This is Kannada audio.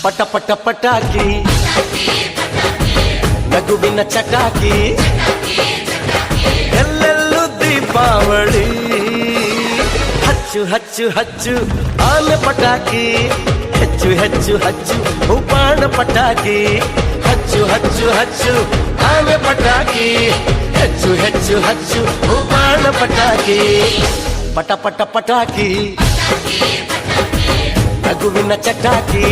ಪಟ ಪಟ ಪಟಾಕಿ ನಗುವಿನ ಚಟಾಕಿ ಎಲ್ಲೆಲ್ಲೂ ದೀಪಾವಳಿ ಹಚ್ಚು ಹಚ್ಚು ಹಚ್ಚು ಆನೆ ಪಟಾಕಿ ಹೆಚ್ಚು ಹೆಚ್ಚು ಹಚ್ಚು ಉಪಾಣ ಪಟಾಕಿ ಹಚ್ಚು ಹಚ್ಚು ಹಚ್ಚು ಆನೆ ಪಟಾಕಿ ಹೆಚ್ಚು ಹೆಚ್ಚು ಹಚ್ಚು ಉಪಾಣ ಪಟಾಕಿ ಪಟ ಪಟ ಪಟಾಕಿ ನಗುವಿನ ಚಟಾಕಿ